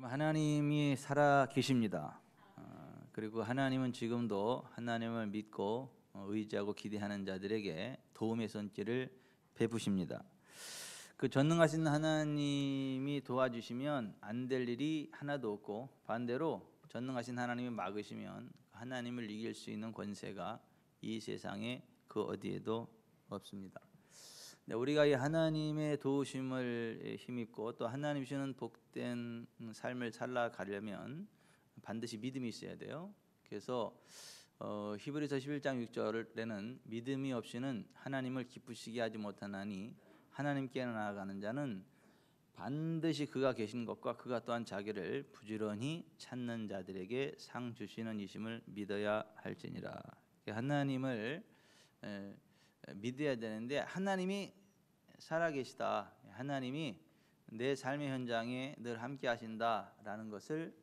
하나님이 살아 계십니다. 그리고 하나님은 지금도 하나님을 믿고 의지하고 기대하는 자들에게 도움의 손길을 베푸십니다. 그 전능하신 하나님이 도와주시면 안 될 일이 하나도 없고, 반대로 전능하신 하나님이 막으시면 하나님을 이길 수 있는 권세가 이 세상에 그 어디에도 없습니다. 우리가 이 하나님의 도우심을 힘입고 또 하나님 주시는 복된 삶을 살아가려면 반드시 믿음이 있어야 돼요. 그래서 히브리서 11장 6절에는 믿음이 없이는 하나님을 기쁘시게 하지 못하나니 하나님께 나아가는 자는 반드시 그가 계신 것과 그가 또한 자기를 부지런히 찾는 자들에게 상 주시는 이심을 믿어야 할지니라. 하나님을 믿어야 되는데, 하나님이 살아계시다, 하나님이 내 삶의 현장에 늘 함께 하신다라는 것을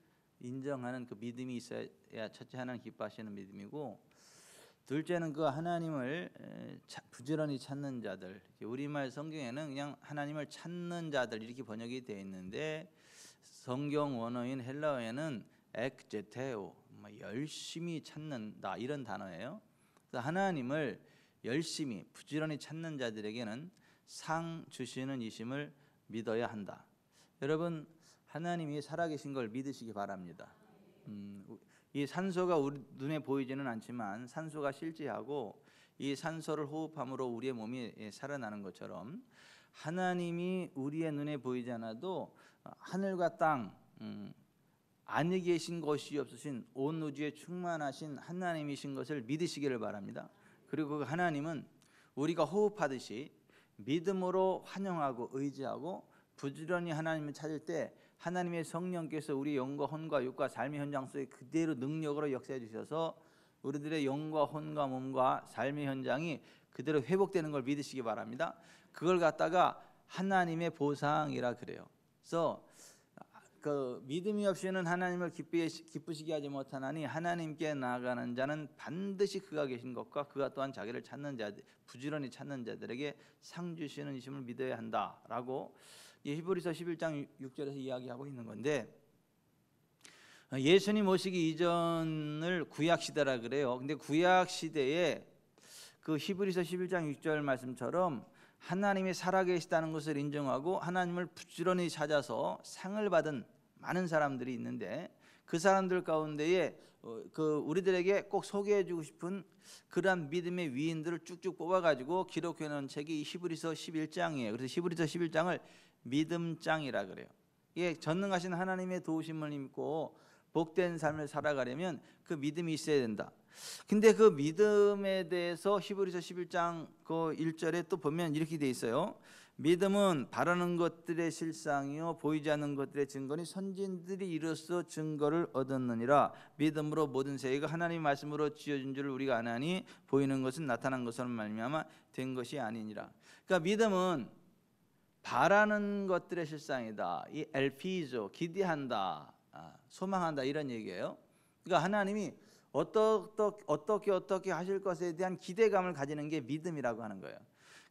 인정하는 그 믿음이 있어야 첫째 하나님 기뻐하시는 믿음이고, 둘째는 그 하나님을 부지런히 찾는 자들, 우리말 성경에는 그냥 하나님을 찾는 자들 이렇게 번역이 되어 있는데, 성경 원어인 헬라어에는 ekzeteo, 열심히 찾는다 이런 단어예요. 그래서 하나님을 열심히 부지런히 찾는 자들에게는 상 주시는 이심을 믿어야 한다. 여러분, 하나님이 살아계신 걸 믿으시기 바랍니다. 이 산소가 우리 눈에 보이지는 않지만 산소가 실제하고, 이 산소를 호흡함으로 우리의 몸이 살아나는 것처럼 하나님이 우리의 눈에 보이지 않아도 하늘과 땅 안에 계신 것이 없으신 온 우주에 충만하신 하나님이신 것을 믿으시기를 바랍니다. 그리고 그 하나님은 우리가 호흡하듯이 믿음으로 환영하고 의지하고 부지런히 하나님을 찾을 때 하나님의 성령께서 우리 영과 혼과 육과 삶의 현장 속에 그대로 능력으로 역사해 주셔서 우리들의 영과 혼과 몸과 삶의 현장이 그대로 회복되는 걸 믿으시기 바랍니다. 그걸 갖다가 하나님의 보상이라 그래요. 그래서 그 믿음이 없이는 하나님을 기쁘시게 하지 못하나니 하나님께 나아가는 자는 반드시 그가 계신 것과 그가 또한 자기를 찾는 자들, 부지런히 찾는 자들에게 상 주시는 이심을 믿어야 한다라고 히브리서 11장 6절에서 이야기하고 있는 건데, 예수님 오시기 이전을 구약 시대라 그래요. 근데 구약 시대에 그 히브리서 11장 6절 말씀처럼 하나님이 살아계시다는 것을 인정하고 하나님을 부지런히 찾아서 상을 받은 많은 사람들이 있는데, 그 사람들 가운데에 그 우리들에게 꼭 소개해주고 싶은 그러한 믿음의 위인들을 쭉쭉 뽑아가지고 기록해 놓은 책이 히브리서 11장이에요. 그래서 히브리서 11장을 믿음장이라 그래요. 이게 전능하신 하나님의 도우심을 입고 복된 삶을 살아가려면 그 믿음이 있어야 된다. 근데 그 믿음에 대해서 히브리서 11장 그 1절에 또 보면 이렇게 돼 있어요. 믿음은 바라는 것들의 실상이요 보이지 않는 것들의 증거니 선진들이 이로써 증거를 얻었느니라. 믿음으로 모든 세계가 하나님의 말씀으로 지어진 줄을 우리가 아나니 보이는 것은 나타난 것으로 말미암아 된 것이 아니니라. 그러니까 믿음은 바라는 것들의 실상이다. 이 엘피조, 기대한다, 소망한다 이런 얘기예요. 그러니까 하나님이 어떻게 하실 것에 대한 기대감을 가지는 게 믿음이라고 하는 거예요.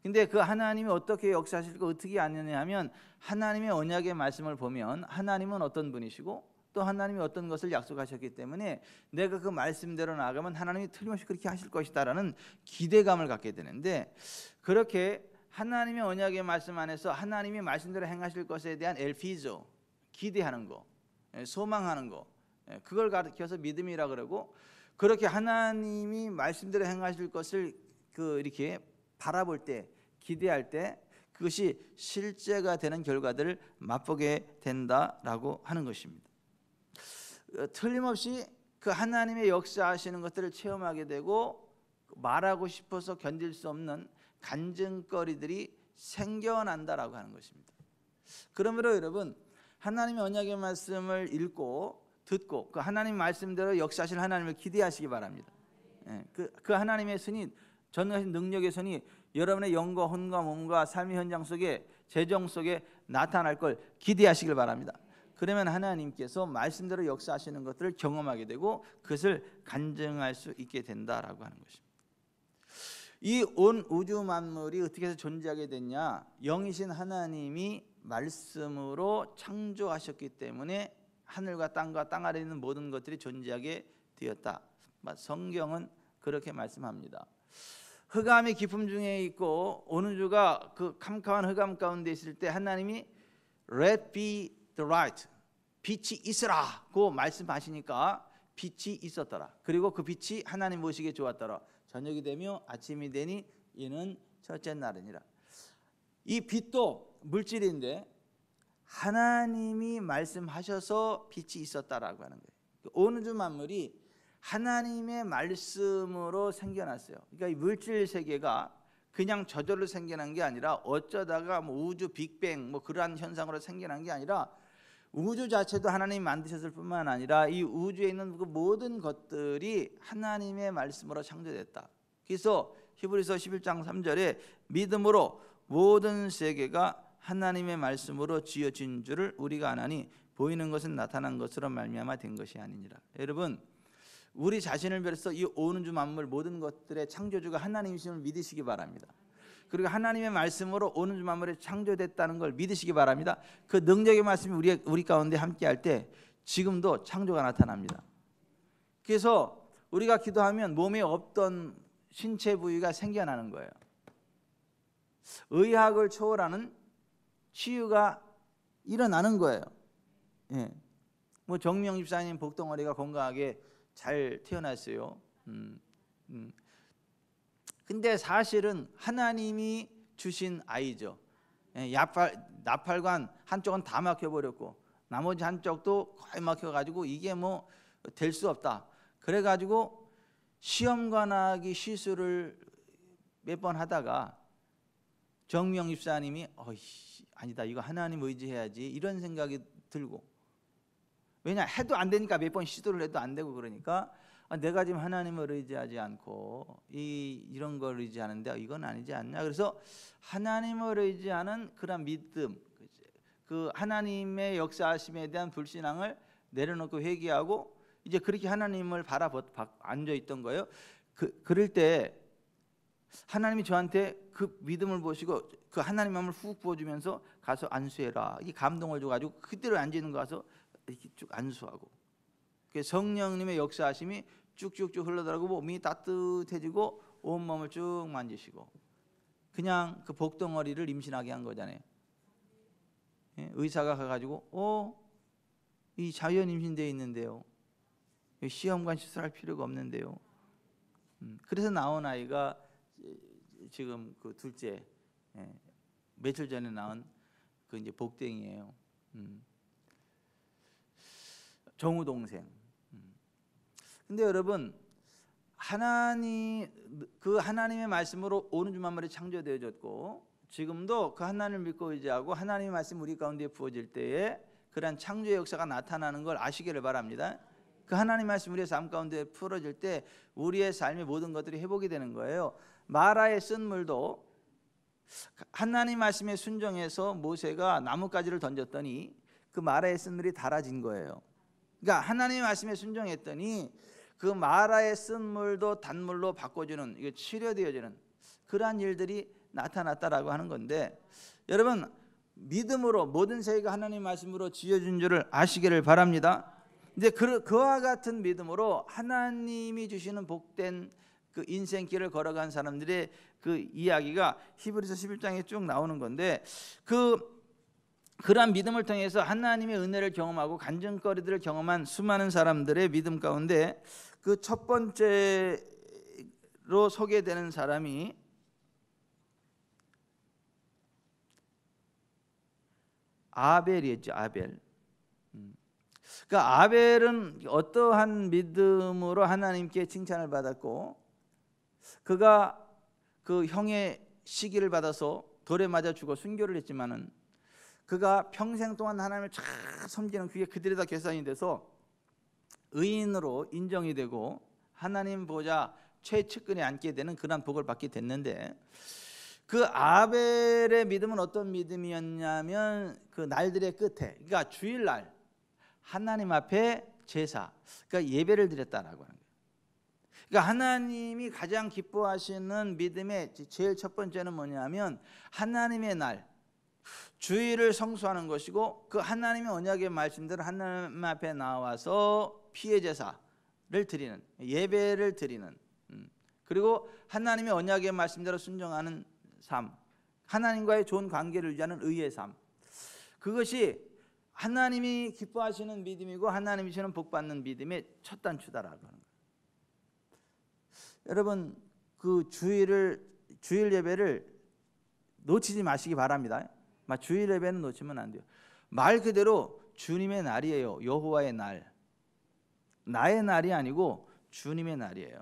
근데 그 하나님이 어떻게 역사하실 거 어떻게 아느냐 하면, 하나님의 언약의 말씀을 보면 하나님은 어떤 분이시고 또 하나님이 어떤 것을 약속하셨기 때문에 내가 그 말씀대로 나아가면 하나님이 틀림없이 그렇게 하실 것이다라는 기대감을 갖게 되는데, 그렇게 하나님의 언약의 말씀 안에서 하나님이 말씀대로 행하실 것에 대한 엘피조, 기대하는 거, 소망하는 거, 그걸 가르쳐서 믿음이라 그러고, 그렇게 하나님이 말씀대로 행하실 것을 이렇게 바라볼 때, 기대할 때 그것이 실제가 되는 결과들을 맛보게 된다라고 하는 것입니다. 틀림없이 그 하나님의 역사하시는 것들을 체험하게 되고 말하고 싶어서 견딜 수 없는 간증거리들이 생겨난다라고 하는 것입니다. 그러므로 여러분, 하나님의 언약의 말씀을 읽고 듣고 그 하나님 말씀대로 역사하실 하나님을 기대하시기 바랍니다. 그 하나님의 손이, 전능하신 능력의 손이 여러분의 영과 혼과 몸과 삶의 현장 속에, 재정 속에 나타날 걸 기대하시길 바랍니다. 그러면 하나님께서 말씀대로 역사하시는 것들을 경험하게 되고 그것을 간증할 수 있게 된다라고 하는 것입니다. 이 온 우주 만물이 어떻게 해서 존재하게 됐냐? 영이신 하나님이 말씀으로 창조하셨기 때문에 하늘과 땅 아래 있는 모든 것들이 존재하게 되었다. 성경은 그렇게 말씀합니다. 흑암의 깊음 중에 있고 오는 주가 그 캄캄한 흑암 가운데 있을 때 하나님이 Let be the light, 빛이 있으라고 말씀하시니까 빛이 있었더라. 그리고 그 빛이 하나님 보시기에 좋았더라. 저녁이 되며 아침이 되니 이는 첫째 날이니라. 이 빛도 물질인데 하나님이 말씀하셔서 빛이 있었다라고 하는 거예요. 오는 주 만물이 하나님의 말씀으로 생겨났어요. 그러니까 이 물질 세계가 그냥 저절로 생겨난 게 아니라 어쩌다가 뭐 우주 빅뱅 뭐 그러한 현상으로 생겨난 게 아니라 우주 자체도 하나님이 만드셨을 뿐만 아니라 이 우주에 있는 그 모든 것들이 하나님의 말씀으로 창조됐다. 그래서 히브리서 11장 3절에 믿음으로 모든 세계가 하나님의 말씀으로 지어진 줄을 우리가 아나니 보이는 것은 나타난 것으로 말미암아 된 것이 아니니라. 여러분, 우리 자신을 비롯해서 이 오는 주 만물 모든 것들의 창조주가 하나님이심을 믿으시기 바랍니다. 그리고 하나님의 말씀으로 오는 주 만물이 창조됐다는 걸 믿으시기 바랍니다. 그 능력의 말씀이 우리 가운데 함께할 때 지금도 창조가 나타납니다. 그래서 우리가 기도하면 몸에 없던 신체 부위가 생겨나는 거예요. 의학을 초월하는 치유가 일어나는 거예요. 예. 뭐 정명 집사님 복덩어리가 건강하게 잘 태어났어요. 근데 사실은 하나님이 주신 아이죠. 예, 나팔관 한쪽은 다 막혀버렸고 나머지 한쪽도 거의 막혀가지고 이게 뭐 될 수 없다. 그래가지고 시험관하기 시술을 몇 번 하다가 정명 집사님이 아니다, 이거 하나님 의지해야지 이런 생각이 들고, 왜냐 해도 안 되니까 몇 번 시도를 해도 안 되고, 그러니까 내가 지금 하나님을 의지하지 않고 이런 걸 의지하는데 이건 아니지 않냐. 그래서 하나님을 의지하는 그런 믿음, 그 하나님의 역사하심에 대한 불신앙을 내려놓고 회개하고 이제 그렇게 하나님을 앉아 있던 거예요. 그럴 때 하나님이 저한테 그 믿음을 보시고 그 하나님 마음을 훅 부어주면서 가서 안수해라, 이 감동을 줘가지고 그대로 앉아 있는 거 가서 이렇게 쭉 안수하고, 성령님의 역사하심이 쭉쭉쭉 흘러들어가고 몸이 따뜻해지고 온몸을 쭉 만지시고, 그냥 그 복덩어리를 임신하게 한 거잖아요. 예? 의사가 가가지고 이 자연 임신되어 있는데요, 시험관 시술할 필요가 없는데요. 그래서 나온 아이가 지금 그 둘째, 며칠 전에 낳은 그 이제 복댕이에요. 정우 동생. 근데 여러분, 그 하나님의 말씀으로 오는 주 만물이 창조되어졌고 지금도 그 하나님을 믿고 의지하고 하나님의 말씀 우리 가운데 부어질 때에 그러한 창조의 역사가 나타나는 걸 아시기를 바랍니다. 그 하나님 말씀 우리의 삶 가운데 풀어질 때 우리의 삶의 모든 것들이 회복이 되는 거예요. 마라의 쓴물도 하나님 말씀에 순종해서 모세가 나뭇가지를 던졌더니 그 마라의 쓴물이 달아진 거예요. 그러니까 하나님의 말씀에 순종했더니 그 마라의 쓴물도 단물로 바꿔주는, 이거 치료되어지는 그러한 일들이 나타났다라고 하는 건데, 여러분 믿음으로 모든 세계가 하나님 말씀으로 지어준 줄을 아시기를 바랍니다. 이제 그와 같은 믿음으로 하나님이 주시는 복된 그 인생길을 걸어간 사람들의 그 이야기가 히브리서 11장에 쭉 나오는 건데, 그러한 믿음을 통해서 하나님의 은혜를 경험하고 간증거리들을 경험한 수많은 사람들의 믿음 가운데 그 첫 번째로 소개되는 사람이 아벨이었죠. 아벨. 그러니까 아벨은 어떠한 믿음으로 하나님께 칭찬을 받았고, 그가 그 형의 시기를 받아서 돌에 맞아 죽어 순교를 했지만은 그가 평생 동안 하나님을 잘 섬기는 그게 그들이 다 계산이 돼서 의인으로 인정이 되고 하나님 보좌 최측근에 앉게 되는 그런 복을 받게 됐는데, 그 아벨의 믿음은 어떤 믿음이었냐면 그 날들의 끝에, 그러니까 주일날 하나님 앞에 제사, 그러니까 예배를 드렸다라고 하는 거예요. 그러니까 하나님이 가장 기뻐하시는 믿음의 제일 첫 번째는 뭐냐면 하나님의 날, 주일을 성수하는 것이고 그 하나님의 언약의 말씀대로 하나님 앞에 나와서 피의 제사를 드리는, 예배를 드리는, 그리고 하나님의 언약의 말씀대로 순종하는 삶, 하나님과의 좋은 관계를 유지하는 의의 삶, 그것이 하나님이 기뻐하시는 믿음이고 하나님이 주시는 복받는 믿음의 첫 단추다라고 하는 거예요. 여러분, 그 주일 예배를 놓치지 마시기 바랍니다. 주일 예배는 놓치면 안 돼요. 말 그대로 주님의 날이에요. 여호와의 날. 나의 날이 아니고 주님의 날이에요.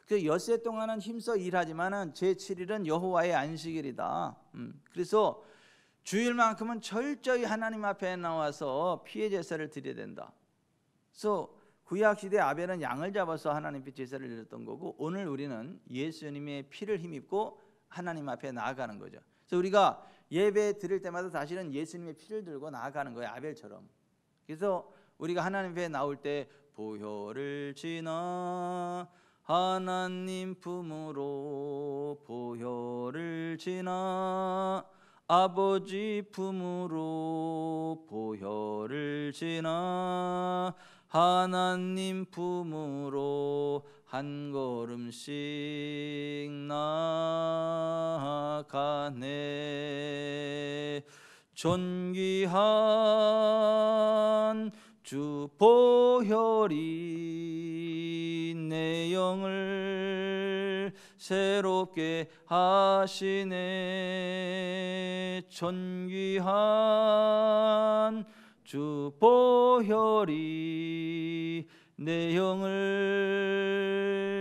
그 엿새 동안은 힘써 일하지만은 제7일은 여호와의 안식일이다. 그래서 주일만큼은 철저히 하나님 앞에 나와서 피의 제사를 드려야 된다. 그래서 구약 시대 아벨은 양을 잡아서 하나님께 제사를 드렸던 거고, 오늘 우리는 예수님의 피를 힘입고 하나님 앞에 나아가는 거죠. 그래서 우리가 예배 드릴 때마다 사실은 예수님의 피를 들고 나아가는 거예요, 아벨처럼. 그래서 우리가 하나님 앞에 나올 때 보혈을 지나 하나님 품으로, 보혈을 지나 아버지 품으로, 보혈을 지나 하나님 품으로 한 걸음씩 나아가네. 존귀한 주 보혈이 내 영을 새롭게 하시네. 존귀한 주 보혈이 내 영을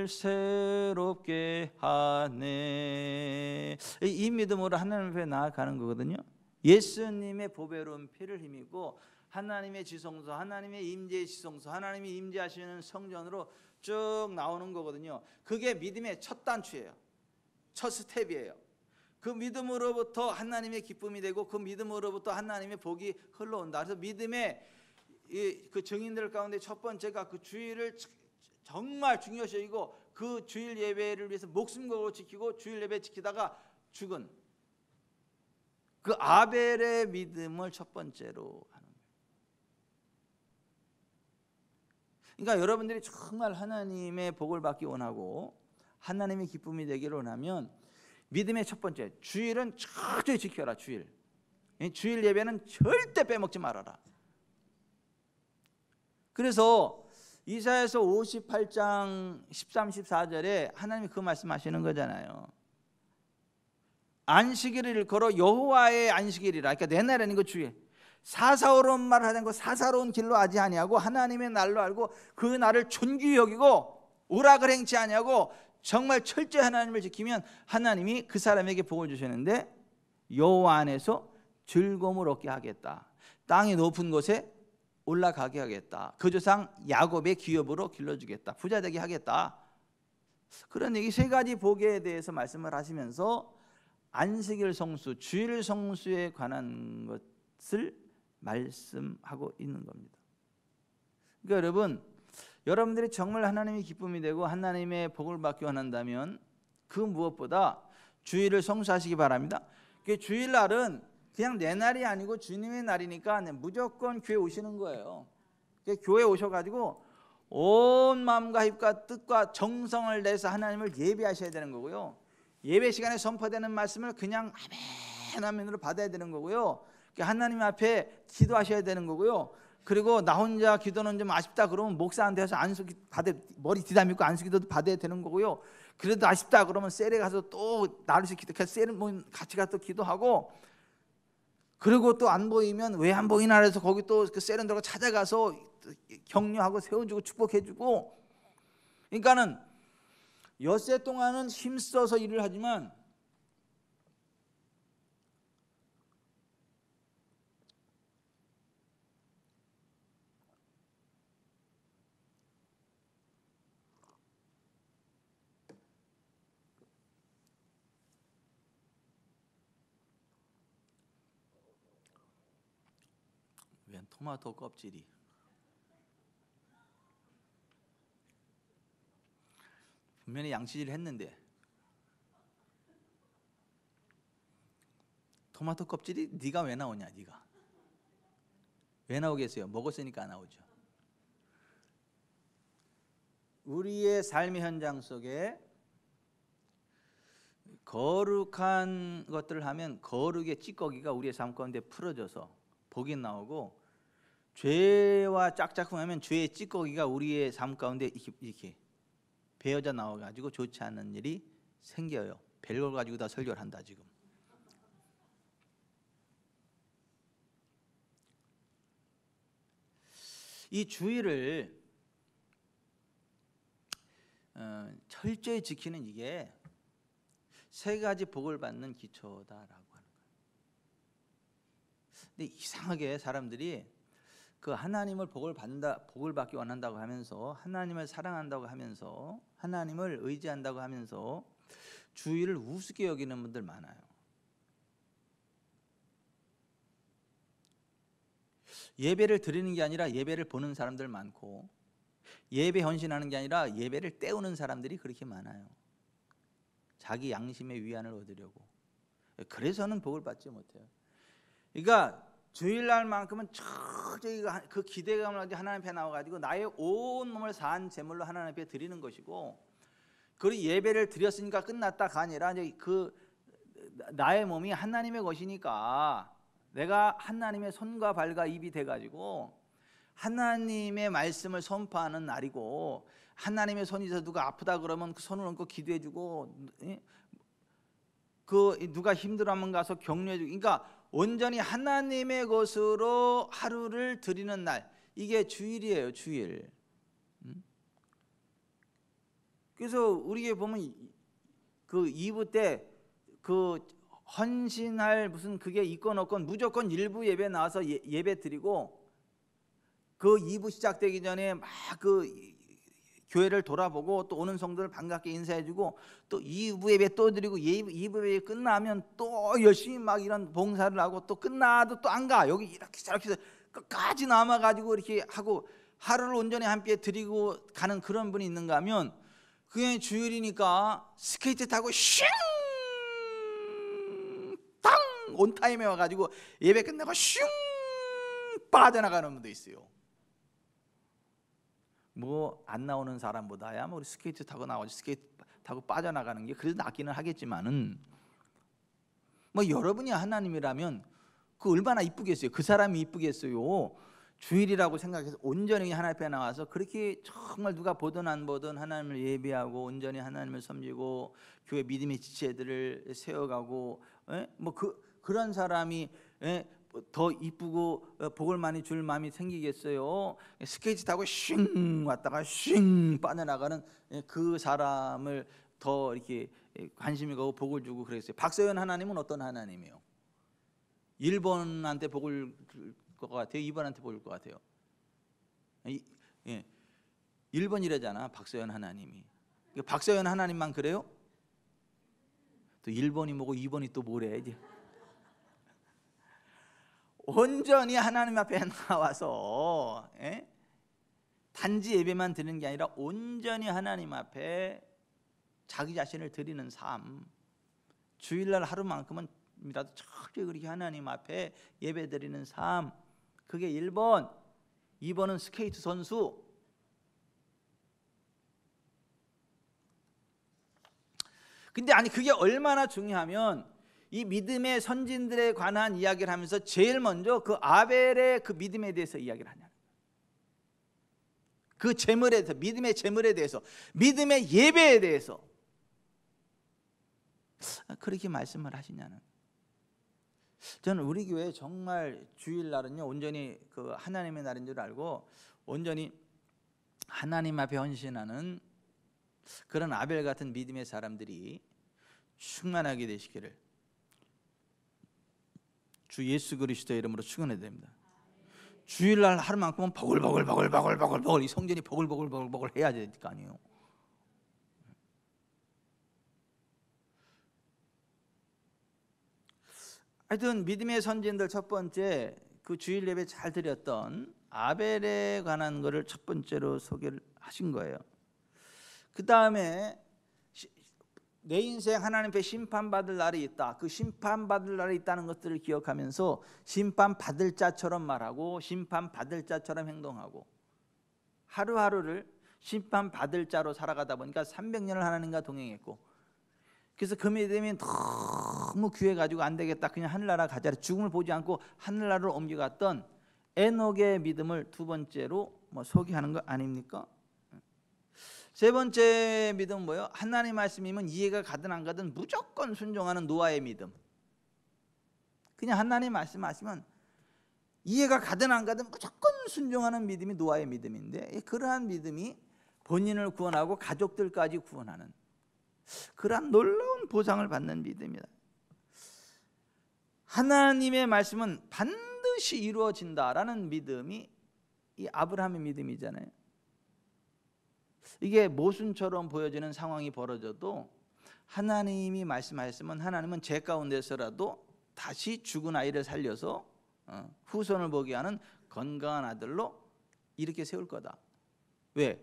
새롭게 하네. 이 믿음으로 하나님 앞에 나아가는 거거든요. 예수님의 보배로운 피를 힘입고 하나님의 지성소, 하나님의 임재의 지성소, 하나님이 임재하시는 성전으로 쭉 나오는 거거든요. 그게 믿음의 첫 단추예요. 첫 스텝이에요. 그 믿음으로부터 하나님의 기쁨이 되고 그 믿음으로부터 하나님의 복이 흘러온다. 그래서 믿음의 그 증인들 가운데 첫 번째가 그 주일을 정말 중요시 여기고 그 주일 예배를 위해서 목숨 걸고 지키고 주일 예배 지키다가 죽은 그 아벨의 믿음을 첫 번째로 하는 거예요. 그러니까 여러분들이 정말 하나님의 복을 받기 원하고 하나님의 기쁨이 되기를 원하면 믿음의 첫 번째, 주일은 철저히 지켜라. 주일 예배는 절대 빼먹지 말아라. 그래서 이사야서 58장 13, 14절에 하나님이 그 말씀하시는 거잖아요. 안식일을 일컬어 여호와의 안식일이라. 그러니까 내 날이 아닌 거 주일. 사사로운 말을 하지 않고 사사로운 길로 하지 아니하고 하나님의 날로 알고 그 날을 존귀히 여기고 오락을 행치 아니하고 정말 철저히 하나님을 지키면 하나님이 그 사람에게 복을 주시는데 여호와 안에서 즐거움을 얻게 하겠다. 땅이 높은 곳에 올라가게 하겠다. 그 조상 야곱의 기업으로 길러주겠다. 부자 되게 하겠다. 그런 얘기 세 가지 복에 대해서 말씀을 하시면서 안식일 성수, 주일 성수에 관한 것을 말씀하고 있는 겁니다. 그러니까 여러분들이 정말 하나님의 기쁨이 되고 하나님의 복을 받기 원한다면 그 무엇보다 주일을 성수하시기 바랍니다. 주일날은 그냥 내 날이 아니고 주님의 날이니까 무조건 교회 오시는 거예요. 교회 오셔가지고 온 마음과 힘과 뜻과 정성을 내서 하나님을 예배하셔야 되는 거고요. 예배 시간에 선포되는 말씀을 그냥 아멘 아멘으로 받아야 되는 거고요. 하나님 앞에 기도하셔야 되는 거고요. 그리고 나 혼자 기도는 좀 아쉽다 그러면 목사한테 서 머리 뒤담고 안수기도도 받아야 되는 거고요. 그래도 아쉽다 그러면 셀에 가서 또 나를 기도해서 셀에 같이 가서 또 기도하고, 그리고 또 안 보이면 왜 안 보이나 해서 거기 또 그 셀은 들어가 찾아가서 격려하고 세워주고 축복해주고. 그러니까는 엿새 동안은 힘써서 일을 하지만 웬 토마토 껍질이 분명히 양치질 했는데 토마토 껍질이 네가 왜 나오냐? 네가 왜 나오겠어요? 먹었으니까 안 나오죠. 우리의 삶의 현장 속에 거룩한 것들을 하면 거룩의 찌꺼기가 우리의 삶 가운데 풀어져서 복이 나오고, 죄와 짝짝꿍하면 죄의 찌꺼기가 우리의 삶 가운데 이렇게 베어져 나와가지고 좋지 않은 일이 생겨요. 별걸 가지고 다 설교를 한다 지금. 이 주의를 철저히 지키는 이게 세 가지 복을 받는 기초다라고 하는 거예요. 근데 이상하게 사람들이 그 하나님을 복을 받기 원한다고 하면서, 하나님을 사랑한다고 하면서, 하나님을 의지한다고 하면서 주의를 우습게 여기는 분들 많아요. 예배를 드리는 게 아니라 예배를 보는 사람들 많고, 예배 헌신하는 게 아니라 예배를 때우는 사람들이 그렇게 많아요. 자기 양심의 위안을 얻으려고. 그래서는 복을 받지 못해요. 그러니까 주일날만큼은 철저히 그 기대감을 가지고 하나님 앞에 나와가지고 나의 온 몸을 산 제물로 하나님 앞에 드리는 것이고, 그리고 예배를 드렸으니까 끝났다가 아니라 이제 그 나의 몸이 하나님의 것이니까 내가 하나님의 손과 발과 입이 돼가지고 하나님의 말씀을 선포하는 날이고, 하나님의 손에서 누가 아프다 그러면 그 손을 얹고 기도해주고, 그 누가 힘들어하면 가서 격려해주고, 그러니까 온전히 하나님의 것으로 하루를 드리는 날, 이게 주일이에요. 주일. 그래서 우리가 보면 그 2부 때 그 헌신할 무슨 그게 있건 없건 무조건 일부 예배 나와서 예배 드리고, 그 2부 시작되기 전에 막 그 교회를 돌아보고 또 오는 성도를 반갑게 인사해주고, 또 2부 예배 또 드리고, 2부 예배 끝나면 또 열심히 막 이런 봉사를 하고, 또 끝나도 또 안 가. 여기 이렇게 저렇게 해서 끝까지 남아가지고 이렇게 하고 하루를 온전히 함께 드리고 가는 그런 분이 있는가 하면, 그게 주일이니까 스케이트 타고 슝! 땅! 온타임에 와가지고 예배 끝나고 슝! 빠져나가는 분도 있어요. 뭐 안 나오는 사람보다야 뭐 우리 스케이트 타고 나오지, 스케이트 타고 빠져나가는 게 그래도 낫기는 하겠지만은, 뭐 여러분이 하나님이라면 그 얼마나 이쁘겠어요. 그 사람이 이쁘겠어요. 주일이라고 생각해서 온전히 하나님 앞에 나와서 그렇게 정말 누가 보든 안 보든 하나님을 예배하고 온전히 하나님을 섬기고 교회 믿음의 지체들을 세워가고, 뭐 그런 사람이 더 이쁘고 복을 많이 줄 마음이 생기겠어요? 스케이트 타고 슝 왔다가 슝 빠져나가는 그 사람을 더 이렇게 관심이 가고 복을 주고 그랬어요. 박서연 하나님은 어떤 하나님이에요? 1번한테 복을 줄 것 같아요? 2번한테 복을 줄 것 같아요? 1번이라잖아 박서연 하나님이. 박서연 하나님만 그래요? 또 1번이 뭐고 2번이 또 뭐래 이제. 온전히 하나님 앞에 나와서 단지 예배만 드리는 게 아니라 온전히 하나님 앞에 자기 자신을 드리는 삶, 주일날 하루만큼은이라도 철저히 그렇게 하나님 앞에 예배 드리는 삶, 그게 1번. 2번은 스케이트 선수. 근데 아니 그게 얼마나 중요하면, 이 믿음의 선진들에 관한 이야기를 하면서 제일 먼저 그 아벨의 그 믿음에 대해서 이야기를 하냐, 그 제물에 대해서, 믿음의 제물에 대해서, 믿음의 예배에 대해서 그렇게 말씀을 하시냐는. 저는 우리 교회 정말 주일날은요 온전히 그 하나님의 날인 줄 알고 온전히 하나님 앞에 헌신하는 그런 아벨 같은 믿음의 사람들이 충만하게 되시기를 주 예수 그리스도의 이름으로 축원해야 됩니다. 주일날 하루만큼은 버글버글 이 성전이 버글버글 해야 될 거 아니에요. 하여튼 믿음의 선진들 첫 번째, 그 주일 예배 잘 드렸던 아벨에 관한 거를 첫 번째로 소개를 하신 거예요. 그 다음에 내 인생 하나님 앞에 심판받을 날이 있다. 그 심판받을 날이 있다는 것들을 기억하면서 심판받을 자처럼 말하고 심판받을 자처럼 행동하고 하루하루를 심판받을 자로 살아가다 보니까 300년을 하나님과 동행했고, 그래서 그 믿음이 너무 귀해가지고 안 되겠다, 그냥 하늘나라 가자, 죽음을 보지 않고 하늘나라로 옮겨갔던 에녹의 믿음을 두 번째로 소개하는 거 아닙니까? 세 번째 믿음은 뭐예요? 하나님 말씀이면 이해가 가든 안 가든 무조건 순종하는 노아의 믿음. 그냥 하나님 말씀하시면 이해가 가든 안 가든 무조건 순종하는 믿음이 노아의 믿음인데, 그러한 믿음이 본인을 구원하고 가족들까지 구원하는 그러한 놀라운 보상을 받는 믿음이다. 하나님의 말씀은 반드시 이루어진다라는 믿음이 이 아브라함의 믿음이잖아요. 이게 모순처럼 보여지는 상황이 벌어져도 하나님이 말씀하셨으면 하나님은 제 가운데서라도 다시 죽은 아이를 살려서 후손을 보게 하는 건강한 아들로 이렇게 세울 거다. 왜?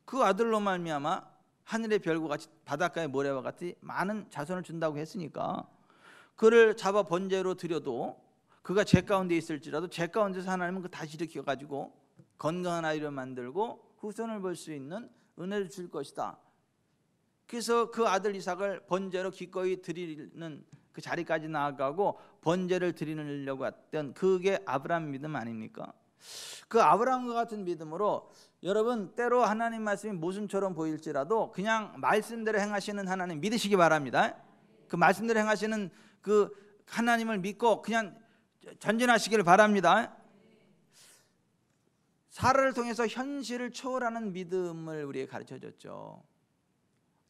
그 아들로 말미암아 하늘의 별과 같이 바닷가의 모래와 같이 많은 자손을 준다고 했으니까, 그를 잡아 번제로 드려도 그가 제 가운데 있을지라도 제 가운데서 하나님은 그 다시 일으켜가지고 건강한 아이를 만들고 후손을 볼 수 있는 은혜를 줄 것이다. 그래서 그 아들 이삭을 번제로 기꺼이 드리는 그 자리까지 나아가고 번제를 드리려고 했던 그게 아브라함 믿음 아닙니까? 그 아브라함과 같은 믿음으로 여러분, 때로 하나님 말씀이 모순처럼 보일지라도 그냥 말씀대로 행하시는 하나님 믿으시기 바랍니다. 그 말씀대로 행하시는 그 하나님을 믿고 그냥 전진하시기를 바랍니다. 사라를 통해서 현실을 초월하는 믿음을 우리에게 가르쳐줬죠.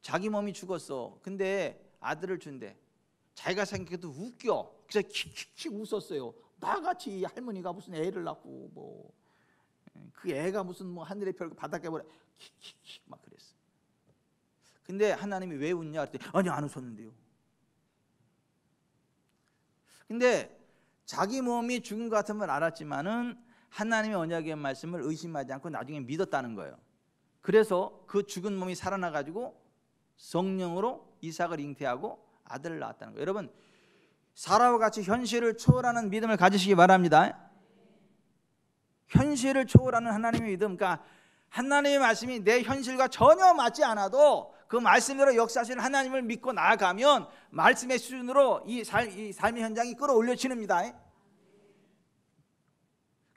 자기 몸이 죽었어. 근데 아들을 준대. 자기가 생각해도 웃겨. 그래서 킥킥킥 웃었어요. 나같이 할머니가 무슨 애를 낳고 그 애가 무슨 하늘의 별 바닷가에 보래 킥킥킥 막 그랬어. 근데 하나님이 왜 웃냐 그랬더니 아니 안 웃었는데요. 근데 자기 몸이 죽은 것 같은 걸 알았지만은 하나님의 언약의 말씀을 의심하지 않고 나중에 믿었다는 거예요. 그래서 그 죽은 몸이 살아나가지고 성령으로 이삭을 잉태하고 아들을 낳았다는 거예요. 여러분, 사라와 같이 현실을 초월하는 믿음을 가지시기 바랍니다. 현실을 초월하는 하나님의 믿음, 그러니까 하나님의 말씀이 내 현실과 전혀 맞지 않아도 그 말씀대로 역사하시는 하나님을 믿고 나아가면 말씀의 수준으로 이 삶의 현장이 끌어올려지는니다.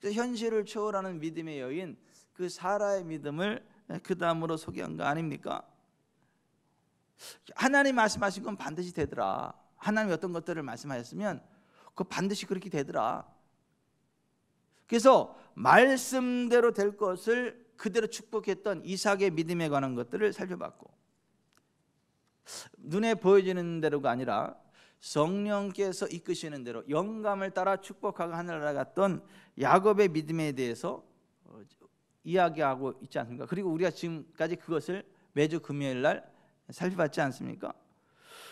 현실을 초월하는 믿음의 여인, 그 사라의 믿음을 그 다음으로 소개한 거 아닙니까? 하나님 말씀하신 건 반드시 되더라. 하나님이 어떤 것들을 말씀하셨으면 그거 반드시 그렇게 되더라. 그래서 말씀대로 될 것을 그대로 축복했던 이삭의 믿음에 관한 것들을 살펴봤고, 눈에 보여지는 대로가 아니라 성령께서 이끄시는 대로 영감을 따라 축복하고 하늘나라 갔던 야곱의 믿음에 대해서 이야기하고 있지 않습니까? 그리고 우리가 지금까지 그것을 매주 금요일 날 살펴봤지 않습니까?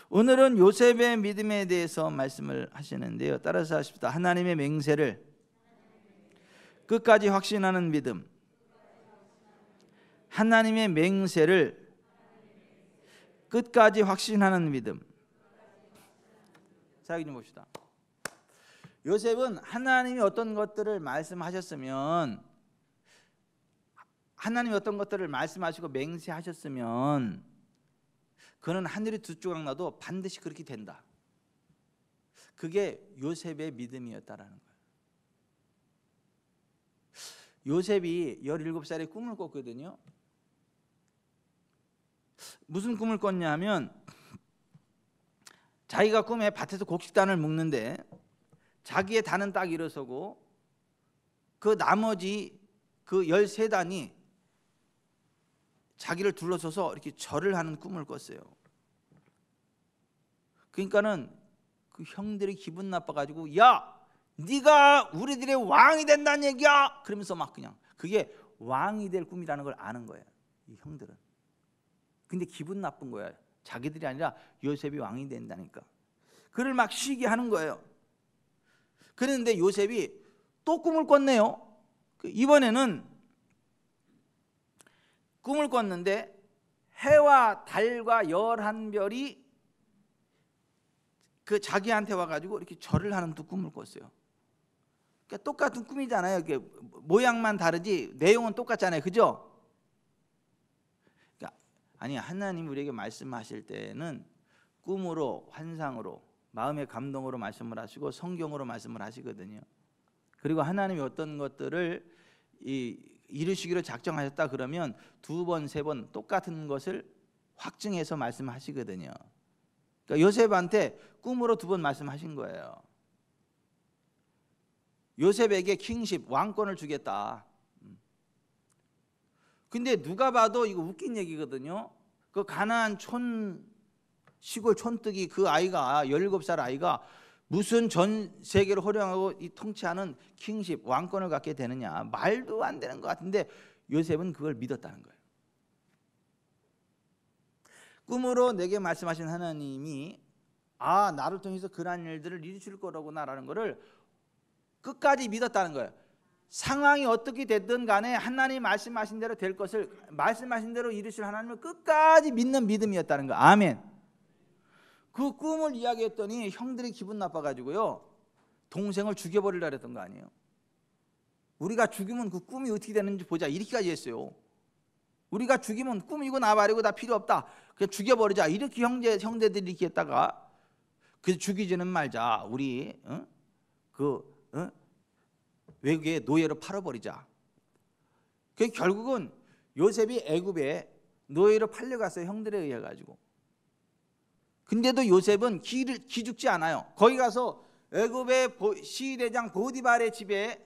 오늘은 요셉의 믿음에 대해서 말씀을 하시는데요. 따라서 하십시다. 하나님의 맹세를 끝까지 확신하는 믿음. 하나님의 맹세를 끝까지 확신하는 믿음. 자, 여기 좀 봅시다. 요셉은 하나님이 어떤 것들을 말씀하셨으면, 하나님이 어떤 것들을 말씀하시고 맹세하셨으면 그는 하늘이 두 조각 나도 반드시 그렇게 된다. 그게 요셉의 믿음이었다라는 거예요. 요셉이 17살에 꿈을 꿨거든요. 무슨 꿈을 꿨냐 하면, 자기가 꿈에 밭에서 곡식단을 묶는데 자기의 단은 딱 일어서고 그 나머지 그 13단이 자기를 둘러서서 이렇게 절을 하는 꿈을 꿨어요. 그러니까는 그 형들이 기분 나빠가지고 야, 네가 우리들의 왕이 된다는 얘기야, 그러면서 막 그냥, 그게 왕이 될 꿈이라는 걸 아는 거예요, 이 형들은. 근데 기분 나쁜 거야. 자기들이 아니라 요셉이 왕이 된다니까. 그를 막 쉬게 하는 거예요. 그런데 요셉이 또 꿈을 꿨네요. 이번에는 꿈을 꿨는데 해와 달과 11별이 그 자기한테 와가지고 이렇게 절을 하는 두 꿈을 꿨어요. 그러니까 똑같은 꿈이잖아요. 이게 모양만 다르지 내용은 똑같잖아요, 그죠? 그러니까 아니, 하나님 우리에게 말씀하실 때는 꿈으로, 환상으로, 마음의 감동으로 말씀을 하시고 성경으로 말씀을 하시거든요. 그리고 하나님이 어떤 것들을 이루시기로 작정하셨다 그러면 두 번, 세 번 똑같은 것을 확증해서 말씀하시거든요. 그러니까 요셉한테 꿈으로 두 번 말씀하신 거예요. 요셉에게 킹십, 왕권을 주겠다. 근데 누가 봐도 이거 웃긴 얘기거든요. 그 가나안 시골 촌뜨기 그 아이가, 17살 아이가 무슨 전 세계를 호령하고 통치하는 킹십, 왕권을 갖게 되느냐, 말도 안 되는 것 같은데 요셉은 그걸 믿었다는 거예요. 꿈으로 내게 말씀하신 하나님이 나를 통해서 그러한 일들을 이루실 거라구나라는 것을 끝까지 믿었다는 거예요. 상황이 어떻게 됐든 간에 하나님 말씀하신 대로 될 것을, 말씀하신 대로 이루실 하나님을 끝까지 믿는 믿음이었다는 거예요. 아멘. 그 꿈을 이야기했더니 형들이 기분 나빠가지고요, 동생을 죽여버리려 했던 거 아니에요. 우리가 죽이면 그 꿈이 어떻게 되는지 보자, 이렇게까지 했어요. 우리가 죽이면 꿈이고 나발이고 다 필요 없다, 그냥 죽여버리자, 이렇게 형제들이 이렇게 했다가 그 죽이지는 말자, 우리 외국에 노예로 팔아버리자. 그 결국은 요셉이 애굽에 노예로 팔려갔어요, 형들에 의해 가지고. 근데도 요셉은 기죽지 않아요. 거기 가서 애굽의 시대장 보디발의 집에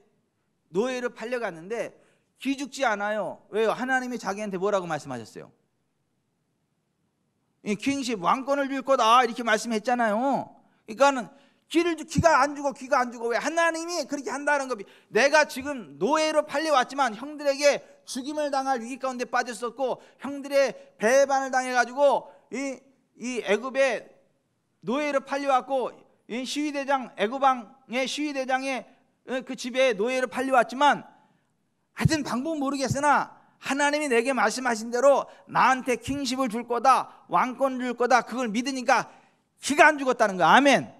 노예로 팔려갔는데 기죽지 않아요. 왜요? 하나님이 자기한테 뭐라고 말씀하셨어요? 킹십, 왕권을 줄 거다, 이렇게 말씀했잖아요. 그러니까는 귀가 안 죽어. 왜? 하나님이 그렇게 한다는 거. 내가 지금 노예로 팔려왔지만 형들에게 죽임을 당할 위기 가운데 빠졌었고, 형들의 배반을 당해가지고 이 애굽에 노예로 팔려왔고, 시위대장, 애굽왕의 시위대장의 그 집에 노예로 팔려왔지만, 하여튼 방법은 모르겠으나 하나님이 내게 말씀하신 대로 나한테 킹십을 줄 거다, 왕권을 줄 거다, 그걸 믿으니까 기가 안 죽었다는 거야. 아멘.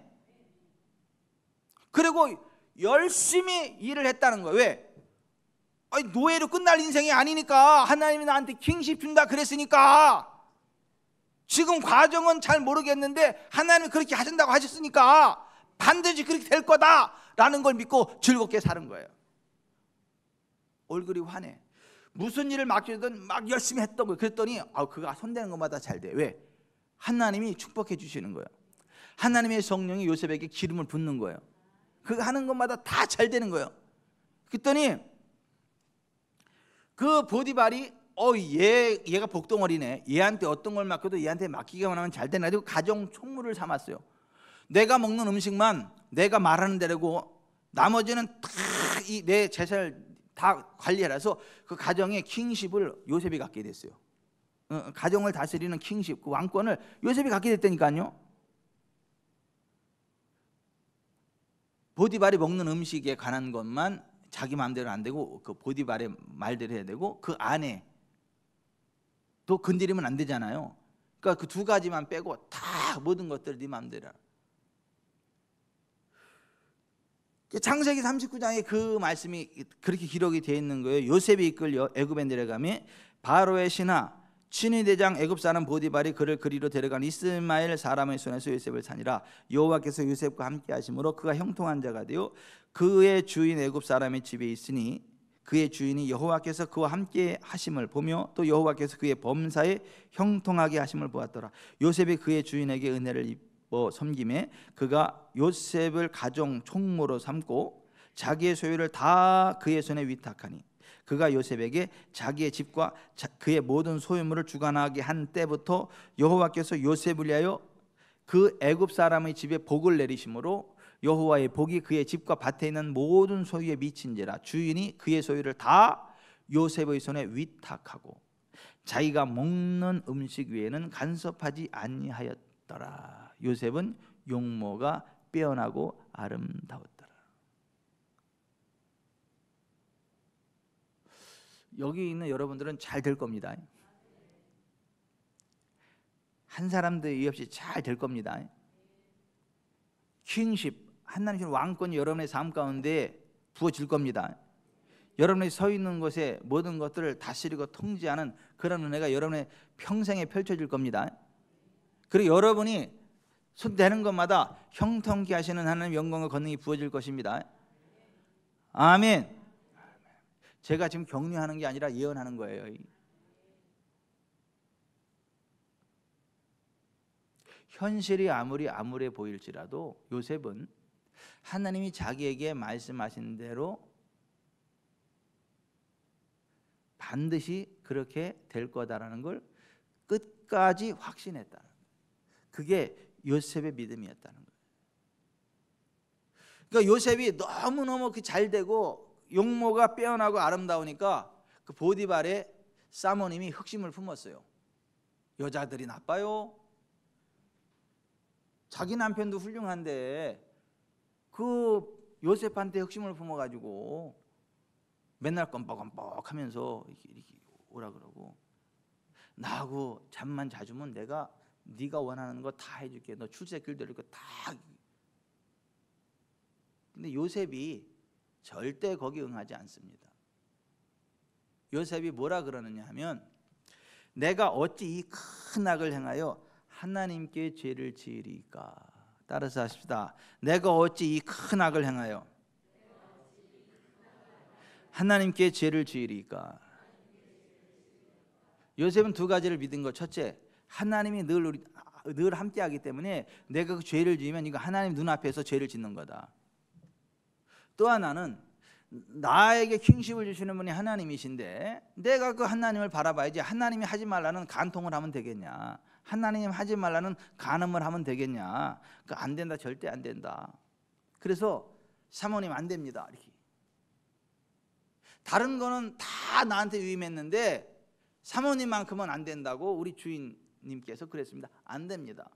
그리고 열심히 일을 했다는 거예요. 왜? 노예로 끝날 인생이 아니니까. 하나님이 나한테 킹십 준다 그랬으니까. 지금 과정은 잘 모르겠는데 하나님이 그렇게 하신다고 하셨으니까 반드시 그렇게 될 거다라는 걸 믿고 즐겁게 사는 거예요. 얼굴이 환해. 무슨 일을 맡기든 막 열심히 했던 거예요. 그랬더니 그가 손대는 것마다 잘 돼. 왜? 하나님이 축복해 주시는 거예요. 하나님의 성령이 요셉에게 기름을 붓는 거예요. 그거 하는 것마다 다 잘 되는 거예요. 그랬더니 그 보디발이 얘가 복덩어리네, 얘한테 어떤 걸 맡겨도 얘한테 맡기기만 하면 잘 되나, 가지고 가정 총무를 삼았어요. 내가 먹는 음식만 내가 말하는 대로고 나머지는 다 내 재산을 다 관리해라서 그 가정의 킹십을 요셉이 갖게 됐어요. 가정을 다스리는 킹십, 그 왕권을 요셉이 갖게 됐다니까요. 보디발이 먹는 음식에 관한 것만 자기 마음대로 안 되고 그 보디발의 말대로 해야 되고, 그 안에 또 건드리면 안 되잖아요. 그러니까 그 두 가지만 빼고 다 모든 것들을 네 마음대로. 창세기 39장에 그 말씀이 그렇게 기록이 되어 있는 거예요. 요셉이 이끌려 애굽에 내려가매 바로의 신하 친위대장 애굽 사람 보디발이 그를 그리로 데려간 이스마엘 사람의 손에서 요셉을 산이라. 여호와께서 요셉과 함께 하심으로 그가 형통한 자가 되어 그의 주인 애굽 사람의 집에 있으니, 그의 주인이 여호와께서 그와 함께 하심을 보며 또 여호와께서 그의 범사에 형통하게 하심을 보았더라. 요셉이 그의 주인에게 은혜를 입어 섬김에 그가 요셉을 가정 총무로 삼고 자기의 소유를 다 그의 손에 위탁하니, 그가 요셉에게 자기의 집과 그의 모든 소유물을 주관하게 한 때부터 여호와께서 요셉을 위하여 그 애굽 사람의 집에 복을 내리심으로 여호와의 복이 그의 집과 밭에 있는 모든 소유에 미친지라. 주인이 그의 소유를 다 요셉의 손에 위탁하고 자기가 먹는 음식 외에는 간섭하지 아니하였더라. 요셉은 용모가 빼어나고 아름다웠더라. 여기 있는 여러분들은 잘 될 겁니다. 한 사람도 이의 없이 잘 될 겁니다. 킹십, 하나님의 왕권이 여러분의 삶 가운데 부어질 겁니다. 여러분이 서 있는 곳에 모든 것들을 다스리고 통제하는 그런 은혜가 여러분의 평생에 펼쳐질 겁니다. 그리고 여러분이 손대는 것마다 형통케 하시는 하나님의 영광과 권능이 부어질 것입니다. 아멘. 제가 지금 격려하는 게 아니라 예언하는 거예요. 현실이 아무리 암울해 보일지라도 요셉은 하나님이 자기에게 말씀하신 대로 반드시 그렇게 될 거다라는 걸 끝까지 확신했다. 그게 요셉의 믿음이었다는 거예요. 그러니까 요셉이 너무너무 잘 되고 용모가 빼어나고 아름다우니까 그 보디발의 사모님이 흑심을 품었어요. 여자들이 나빠요? 자기 남편도 훌륭한데 그 요셉한테 흑심을 품어가지고 맨날 껌뻑껌뻑 하면서 이렇게 오라 그러고, 나하고 잠만 자주면 내가 네가 원하는 거 다 해줄게, 너 출세길 들릴 거 다. 근데 요셉이 절대 거기 응하지 않습니다. 요셉이 뭐라 그러느냐 하면, 내가 어찌 이 큰 악을 행하여 하나님께 죄를 지으리까. 따라서 하십시다. 내가 어찌 이 큰 악을 행하여 하나님께 죄를 지으리까. 요셉은 두 가지를 믿은 것. 첫째, 하나님이 늘 함께하기 때문에 내가 그 죄를 지으면 이거 하나님 눈앞에서 죄를 짓는 거다. 또 하나는 나에게 킹십을 주시는 분이 하나님이신데 내가 그 하나님을 바라봐야지, 하나님이 하지 말라는 간통을 하면 되겠냐, 하나님 하지 말라는 간음을 하면 되겠냐. 그 안 된다, 절대 안 된다. 그래서 사모님 안 됩니다 이렇게. 다른 거는 다 나한테 위임했는데 사모님만큼은 안 된다고 우리 주인님께서 그랬습니다. 안 됩니다.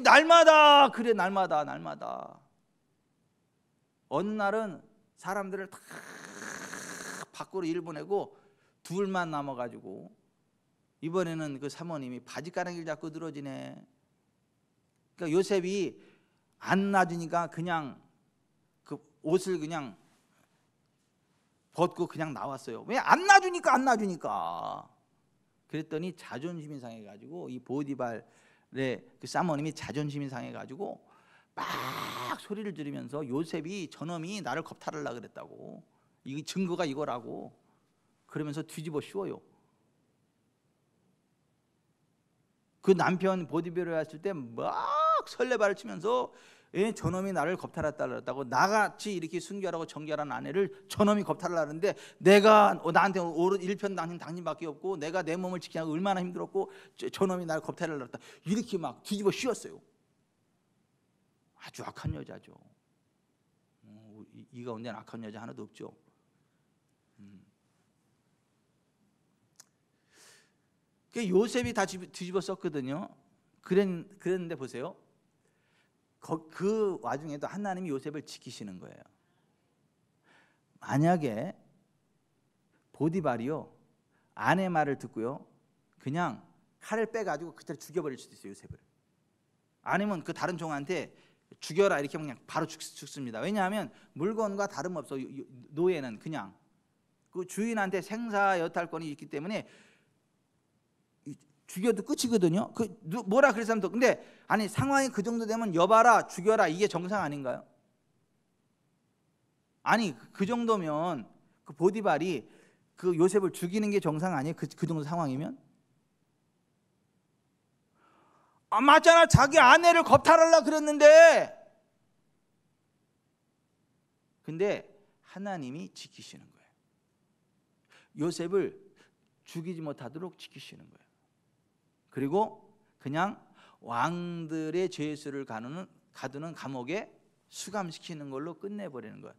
날마다 그래, 날마다. 어느 날은 사람들을 다 밖으로 일보내고 둘만 남아가지고, 이번에는 그 사모님이 바지가랑이를 잡고 늘어지네. 그러니까 요셉이 안 놔주니까 그냥 그 옷을 그냥 벗고 그냥 나왔어요. 왜? 안 놔주니까. 그랬더니 자존심이 상해가지고 이 보디발의 그 사모님이 자존심이 상해가지고 막 소리를 지르면서 요셉이 저놈이 나를 겁탈하려고 그랬다고, 이 증거가 이거라고 그러면서 뒤집어 씌워요. 그 남편 보디발에 왔을 때 막 설레발을 치면서 저놈이 나를 겁탈했다 그랬다고, 나같이 이렇게 순결하고 정결한 아내를 저놈이 겁탈하려는데 내가 나한테 일편단심 당신밖에 없고 내가 내 몸을 지키기 얼마나 힘들었고 저놈이 나를 겁탈하려고 했다, 이렇게 막 뒤집어 씌웠어요. 아주 악한 여자죠. 이 가운데는 악한 여자 하나도 없죠. 요셉이 다 뒤집어 썼거든요. 그랬는데 보세요. 그 와중에도 하나님이 요셉을 지키시는 거예요. 만약에 보디발이요 아내 말을 듣고요 그냥 칼을 빼가지고 그대로 죽여버릴 수도 있어요, 요셉을. 아니면 그 다른 종한테 죽여라 이렇게 그냥 바로 죽습니다. 왜냐하면 물건과 다름없어. 노예는 그냥 그 주인한테 생사여탈권이 있기 때문에 죽여도 끝이거든요. 뭐라 그랬으면 또, 근데 아니 상황이 그 정도 되면 여봐라 죽여라, 이게 정상 아닌가요? 아니 그 정도면 그 보디발이 그 요셉을 죽이는 게 정상 아니에요? 그 정도 상황이면? 아 맞잖아, 자기 아내를 겁탈하려고 그랬는데. 근데 하나님이 지키시는 거예요. 요셉을 죽이지 못하도록 지키시는 거예요. 그리고 그냥 왕들의 죄수를 가두는 감옥에 수감시키는 걸로 끝내버리는 거예요.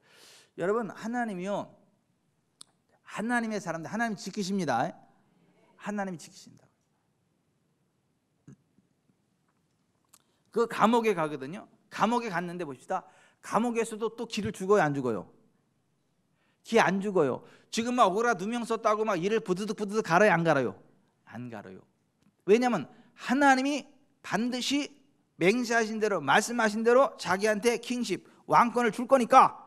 여러분, 하나님이요 하나님의 사람들 하나님이 지키십니다. 하나님이 지키신다. 그 감옥에 가거든요. 감옥에 갔는데 보십시다. 감옥에서도 또 기를 죽어요, 안 죽어요? 기 안 죽어요. 지금 막 억울하 누명 썼다고 막 이를 부드득 갈아요, 안 갈아요? 안 갈아요. 왜냐하면 하나님이 반드시 맹세하신 대로, 말씀하신 대로 자기한테 킹십, 왕권을 줄 거니까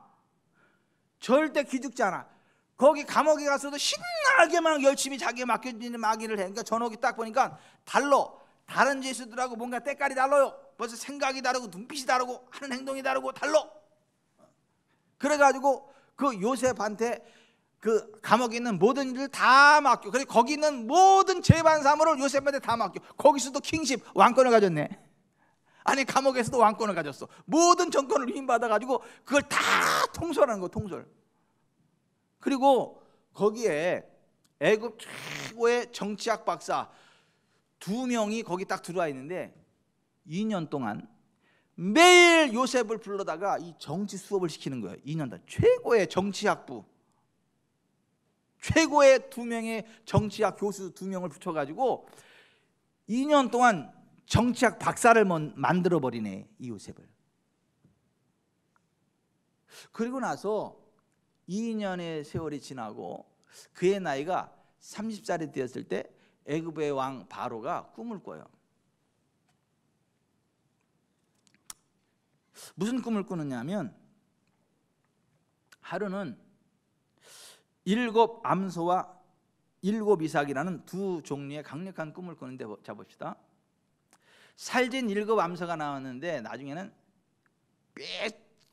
절대 기죽지 않아. 거기 감옥에 가서도 신나게만 열심히 자기가 맡겨진 마귀를 해. 그러니까 전옥이 딱 보니까 다른 죄수들하고 뭔가 때깔이 달라요. 벌써 생각이 다르고 눈빛이 다르고 하는 행동이 다르고 달라. 그래가지고 그 요셉한테 그 감옥에 있는 모든 일을 다 맡겨. 그래서 거기 있는 모든 재반 사물을 요셉한테 다 맡겨. 거기서도 킹십, 왕권을 가졌네. 아니, 감옥에서도 왕권을 가졌어. 모든 정권을 위임받아가지고 그걸 다 통솔하는 거, 통솔. 그리고 거기에 애굽 최고의 정치학 박사 2명이 거기 딱 들어와 있는데 2년 동안 매일 요셉을 불러다가 이 정치 수업을 시키는 거예요. 2년 동안 최고의 정치학부, 최고의 2명의 정치학 교수 2명을 붙여가지고 2년 동안 정치학 박사를 만들어버리네, 이 요셉을. 그리고 나서 2년의 세월이 지나고 그의 나이가 30살이 되었을 때 애굽의 왕 바로가 꿈을 꿔요. 무슨 꿈을 꾸느냐면 하루는 7 암소와 7 이삭이라는 두 종류의 강력한 꿈을 꾸는데, 자 봅시다. 살진 7 암소가 나왔는데 나중에는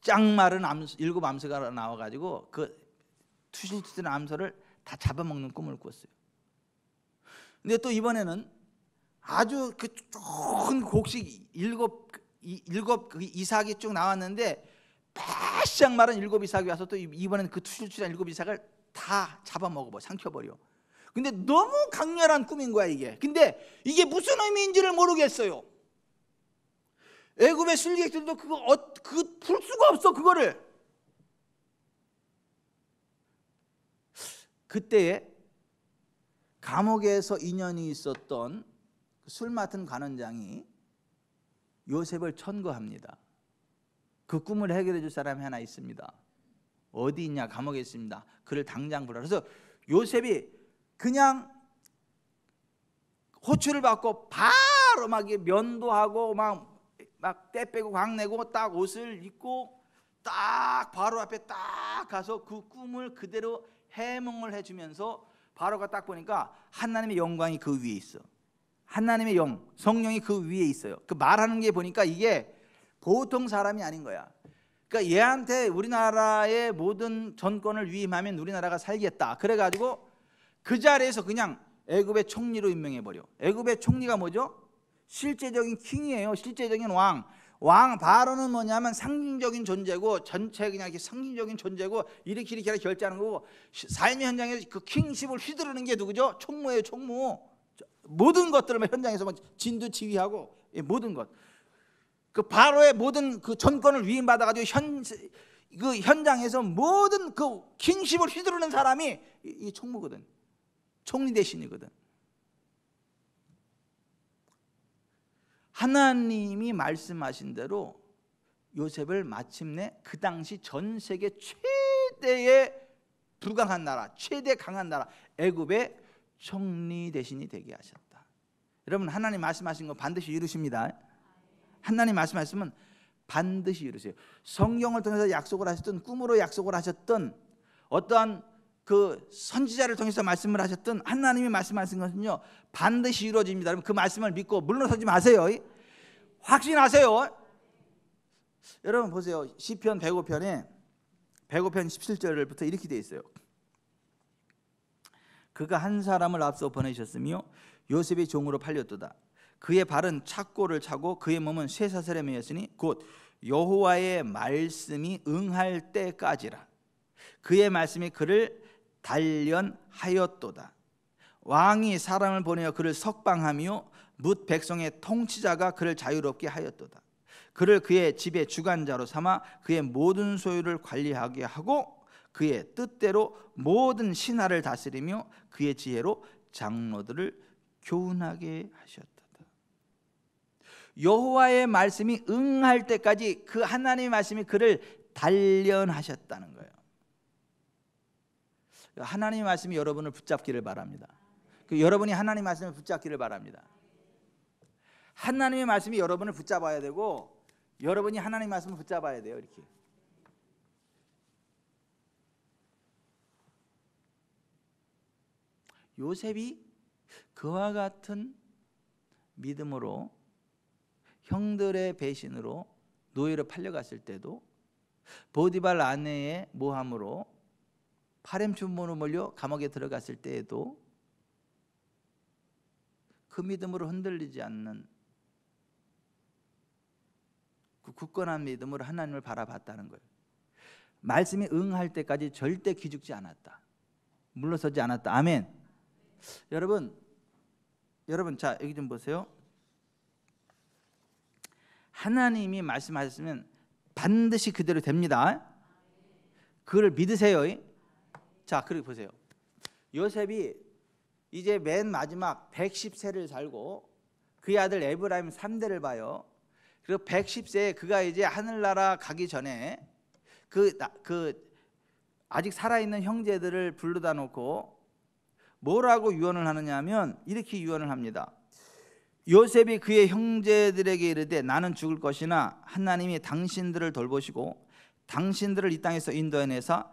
쫙 마른 7 암소가 나와가지고 그 투실투실한 암소를 다 잡아먹는 꿈을 꿨어요. 근데 또 이번에는 아주 그 좋은 곡식 7 이삭이 쭉 나왔는데 바싹 마른 7 이삭이 와서 또 이번에는 그 투실투실한 7 이삭을 다 잡아먹어버려, 삼켜버려. 근데 너무 강렬한 꿈인 거야 이게. 근데 이게 무슨 의미인지를 모르겠어요. 애굽의 술객들도 그거 풀 수가 없어, 그거를. 그때에 감옥에서 인연이 있었던 술 맡은 관원장이 요셉을 천거합니다. 그 꿈을 해결해 줄 사람이 하나 있습니다. 어디 있냐? 감옥에 있습니다. 그를 당장 불러라. 그래서 요셉이 그냥 호출을 받고 바로 막 면도하고 막 때 빼고 광 내고 딱 옷을 입고 딱 바로 앞에 딱 가서 그 꿈을 그대로 해몽을 해주면서 바로가 딱 보니까 하나님의 영광이 그 위에 있어. 하나님의 영, 성령이 그 위에 있어요. 그 말하는 게 보니까 이게 보통 사람이 아닌 거야. 그러니까 얘한테 우리나라의 모든 전권을 위임하면 우리나라가 살겠다. 그래가지고 그 자리에서 그냥 애굽의 총리로 임명해버려. 애굽의 총리가 뭐죠? 실제적인 킹이에요. 실제적인 왕. 바로는 뭐냐면 상징적인 존재고, 전체 그냥 이렇게 상징적인 존재고, 이렇게 결제하는 거고, 삶의 현장에서 그 킹십을 휘두르는 게 누구죠? 총무예요, 총무. 모든 것들을 현장에서 진두 지휘하고, 모든 것. 그 바로의 모든 그 전권을 위임받아가지고 그 현장에서 모든 그 킹십을 휘두르는 사람이 이 총무거든. 총리 대신이거든. 하나님이 말씀하신 대로 요셉을 마침내 그 당시 전 세계 최대의 불강한 나라, 최대 강한 나라 애굽의 총리 대신이 되게 하셨다. 여러분, 하나님 말씀하신 거 반드시 이루십니다. 하나님 말씀하시면 반드시 이루세요. 성경을 통해서 약속을 하셨던, 꿈으로 약속을 하셨던, 어떠한 그 선지자를 통해서 말씀을 하셨던 하나님이 말씀하신 것은요 반드시 이루어집니다. 여러분, 그 말씀을 믿고 물러서지 마세요. 확신하세요. 여러분 보세요. 시편 105편에 105편 17절부터 이렇게 되어 있어요. 그가 한 사람을 앞서 보내셨으며 요셉의 종으로 팔렸도다. 그의 발은 착고를 차고 그의 몸은 쇠사슬에 매였으니 곧 여호와의 말씀이 응할 때까지라. 그의 말씀이 그를 단련하였도다. 왕이 사람을 보내어 그를 석방하며 뭇 백성의 통치자가 그를 자유롭게 하였도다. 그를 그의 집의 주관자로 삼아 그의 모든 소유를 관리하게 하고 그의 뜻대로 모든 신하를 다스리며 그의 지혜로 장로들을 교훈하게 하셨도다. 여호와의 말씀이 응할 때까지 그 하나님의 말씀이 그를 단련하셨다는 거예요. 하나님의 말씀이 여러분을 붙잡기를 바랍니다. 여러분이 하나님의 말씀을 붙잡기를 바랍니다. 하나님의 말씀이 여러분을 붙잡아야 되고 여러분이 하나님의 말씀을 붙잡아야 돼요. 이렇게. 요셉이 그와 같은 믿음으로 형들의 배신으로 노예로 팔려갔을 때도 보디발 아내의 모함으로 파렘춘모로 몰려 감옥에 들어갔을 때에도 그 믿음으로 흔들리지 않는 그 굳건한 믿음으로 하나님을 바라봤다는 거예요. 말씀이 응할 때까지 절대 기죽지 않았다. 물러서지 않았다. 아멘. 여러분 자 여기 좀 보세요. 하나님이 말씀하셨으면 반드시 그대로 됩니다. 그걸 믿으세요. 자, 그리고 보세요. 요셉이 이제 맨 마지막 110세를 살고 그의 아들 에브라임 3대를 봐요. 그리고 110세에 그가 이제 하늘나라 가기 전에 그 아직 살아있는 형제들을 불러다 놓고 뭐라고 유언을 하느냐 하면 이렇게 유언을 합니다. 요셉이 그의 형제들에게 이르되 나는 죽을 것이나 하나님이 당신들을 돌보시고 당신들을 이 땅에서 인도해내사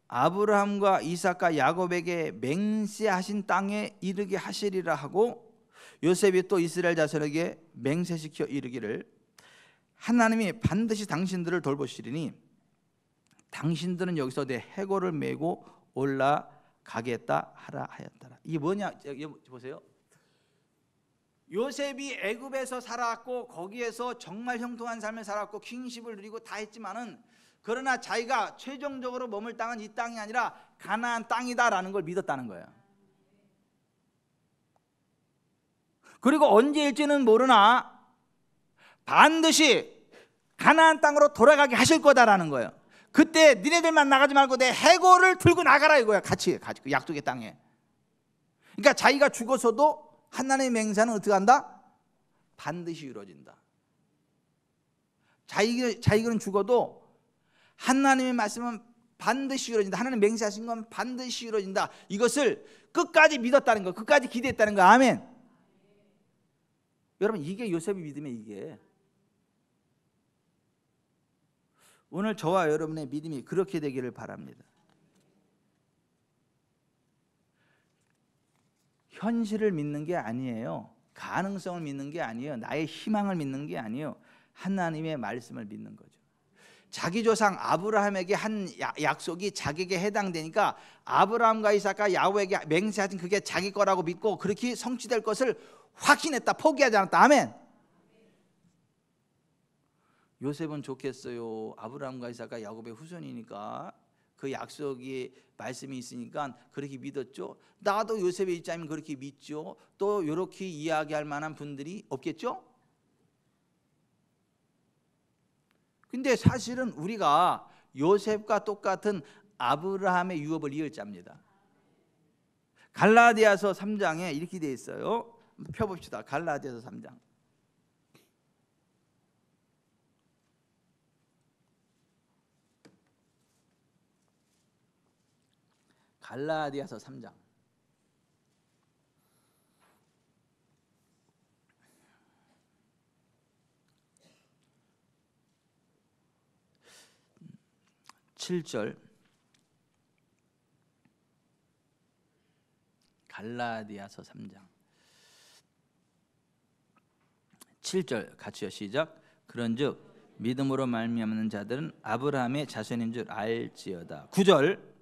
아브라함과 이삭과 야곱에게 맹세하신 땅에 이르게 하시리라 하고 요셉이 또 이스라엘 자손에게 맹세시켜 이르기를 하나님이 반드시 당신들을 돌보시리니 당신들은 여기서 내 해골을 메고 올라가겠다 하라 하였더라. 이게 뭐냐? 여기 보세요. 요셉이 애굽에서 살았고 거기에서 정말 형통한 삶을 살았고 킹십을 누리고 다 했지만은 그러나 자기가 최종적으로 머물 땅은 이 땅이 아니라 가나안 땅이다라는 걸 믿었다는 거예요. 그리고 언제일지는 모르나 반드시 가나안 땅으로 돌아가게 하실 거다라는 거예요. 그때 니네들만 나가지 말고 내 해골을 들고 나가라 이거야. 같이 그 약속의 땅에. 그러니까 자기가 죽어서도 하나님의 맹세는 어떻게 한다? 반드시 이루어진다. 자기는 죽어도 하나님의 말씀은 반드시 이루어진다. 하나님 맹세하신 건 반드시 이루어진다. 이것을 끝까지 믿었다는 거, 끝까지 기대했다는 거. 아멘. 여러분 이게 요셉의 믿음의 이게. 오늘 저와 여러분의 믿음이 그렇게 되기를 바랍니다. 현실을 믿는 게 아니에요. 가능성을 믿는 게 아니에요. 나의 희망을 믿는 게 아니에요. 하나님의 말씀을 믿는 거죠. 자기 조상 아브라함에게 한 약속이 자기에게 해당되니까 아브라함과 이삭과 야곱에게 맹세하신 그게 자기 거라고 믿고 그렇게 성취될 것을 확신했다. 포기하지 않았다. 아멘. 요셉은 좋겠어요. 아브라함과 이삭과 야곱의 후손이니까 그 약속이 말씀이 있으니까 그렇게 믿었죠. 나도 요셉의 입장이면 그렇게 믿죠. 또 이렇게 이야기할 만한 분들이 없겠죠. 근데 사실은 우리가 요셉과 똑같은 아브라함의 유업을 이을 자입니다. 갈라디아서 3장에 이렇게 되어 있어요. 펴봅시다. 갈라디아서 3장. 갈라디아서 3장. (7절) 갈라디아서 3장 7절 같이요. 시작. 그런즉 믿음으로 말미암는 자들은 아브라함의 자손인 줄 알지어다. 9절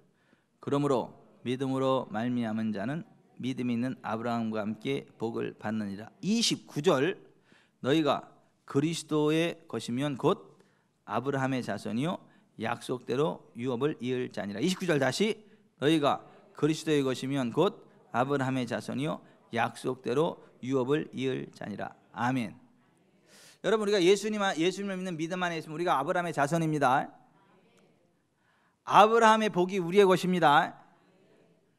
그러므로 믿음으로 말미암은 자는 믿음이 있는 아브라함과 함께 복을 받느니라. 29절 너희가 그리스도의 것이면 곧 아브라함의 자손이요 약속대로 유업을 이을 자니라. 29절 다시 너희가 그리스도의 것이면 곧 아브라함의 자손이요 약속대로 유업을 이을 자니라. 아멘. 여러분 우리가 예수님을 믿는 믿음 안에 있으면 우리가 아브라함의 자손입니다. 아브라함의 복이 우리의 것입니다.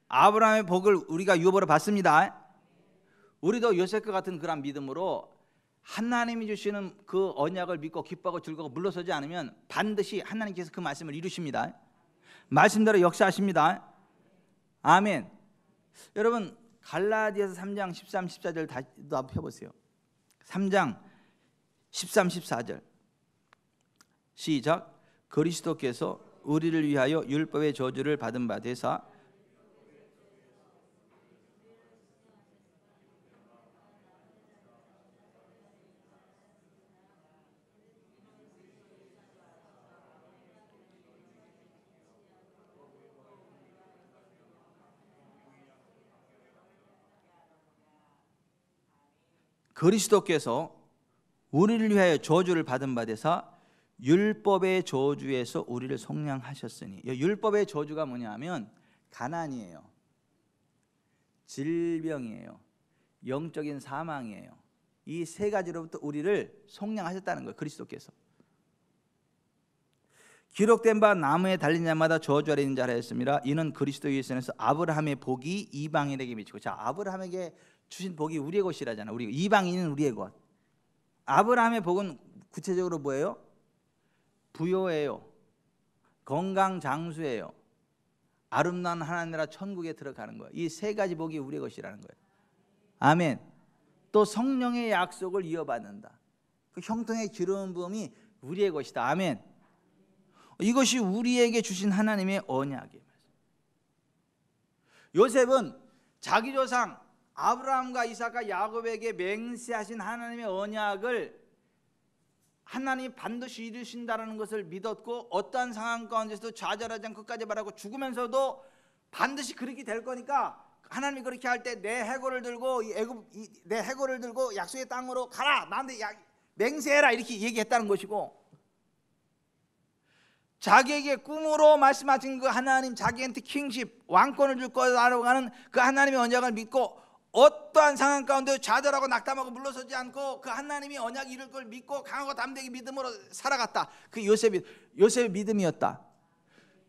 아브라함의 복을 우리가 유업으로 받습니다. 우리도 요셉과 같은 그런 믿음으로 하나님이 주시는 그 언약을 믿고 기뻐하고 즐거워 물러서지 않으면 반드시 하나님께서 그 말씀을 이루십니다. 말씀대로 역사하십니다. 아멘. 여러분 갈라디아서 3장 13, 14절 다시 한번 펴보세요. 3장 13, 14절 시작. 그리스도께서 우리를 위하여 율법의 저주를 받은 바 되사 그리스도께서 우리를 위하여 저주를 받은 바 되사 율법의 저주에서 우리를 속량하셨으니, 율법의 저주가 뭐냐면 가난이에요, 질병이에요, 영적인 사망이에요. 이 세 가지로부터 우리를 속량하셨다는 거예요. 그리스도께서. 기록된 바 나무에 달린 자마다 저주 아래 있는 자라 했습니다. 이는 그리스도 예수에서 아브라함의 복이 이방인에게 미치고. 자, 아브라함에게 주신 복이 우리의 것이라잖아. 우리 이방인은 우리의 것. 아브라함의 복은 구체적으로 뭐예요? 부요예요, 건강 장수예요, 아름다운 하나님 나라 천국에 들어가는 거예요. 이 세 가지 복이 우리의 것이라는 거예요. 아멘. 또 성령의 약속을 이어받는다. 그 형통의 기름 부음이 우리의 것이다. 아멘. 이것이 우리에게 주신 하나님의 언약이에요. 요셉은 자기 조상 아브라함과 이삭과 야곱에게 맹세하신 하나님의 언약을 하나님이 반드시 이루신다는 것을 믿었고, 어떠한 상황 가운데서도 좌절하지 않고 끝까지 바라고 죽으면서도 반드시 그렇게 될 거니까 하나님이 그렇게 할 때 내 해골을 들고 내 해골을 들고 약속의 땅으로 가라, 나한테 맹세해라, 이렇게 얘기했다는 것이고, 자기에게 꿈으로 말씀하신 그 하나님, 자기한테 킹십 왕권을 줄 거라고 하는 그 하나님의 언약을 믿고 어떠한 상황 가운데 좌절하고 낙담하고 물러서지 않고 그 하나님이 언약이 이룰 걸 믿고 강하고 담대히 믿음으로 살아갔다. 그 요셉의 믿음이었다.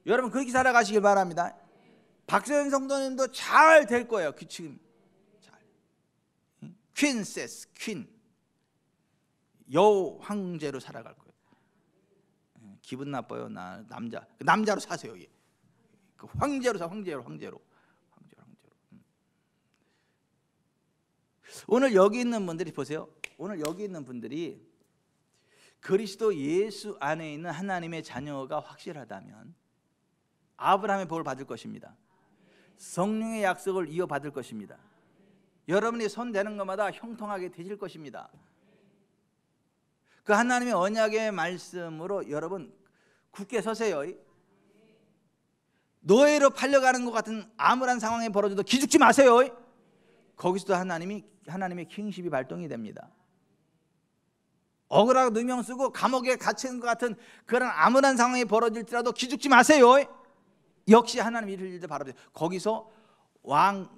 여러분 그렇게 살아가시길 바랍니다. 박세현 성도님도 잘 될 거예요. 그 지금 잘 퀸세스, 퀸 여우 황제로 살아갈 거예요. 기분 나빠요. 나 남자로 사세요. 그 황제로 사, 황제로. 오늘 여기 있는 분들이 보세요. 오늘 여기 있는 분들이 그리스도 예수 안에 있는 하나님의 자녀가 확실하다면 아브라함의 복을 받을 것입니다. 성령의 약속을 이어받을 것입니다. 여러분이 손 대는 것마다 형통하게 되실 것입니다. 그 하나님의 언약의 말씀으로 여러분 굳게 서세요. 노예로 팔려가는 것 같은 암울한 상황이 벌어져도 기죽지 마세요. 거기서도 하나님의 킹십이 발동이 됩니다. 억울하고 누명 쓰고 감옥에 갇힌 것 같은 그런 암울한 상황이 벌어질지라도 기죽지 마세요. 역시 하나님 이를 일도 바라보세요. 거기서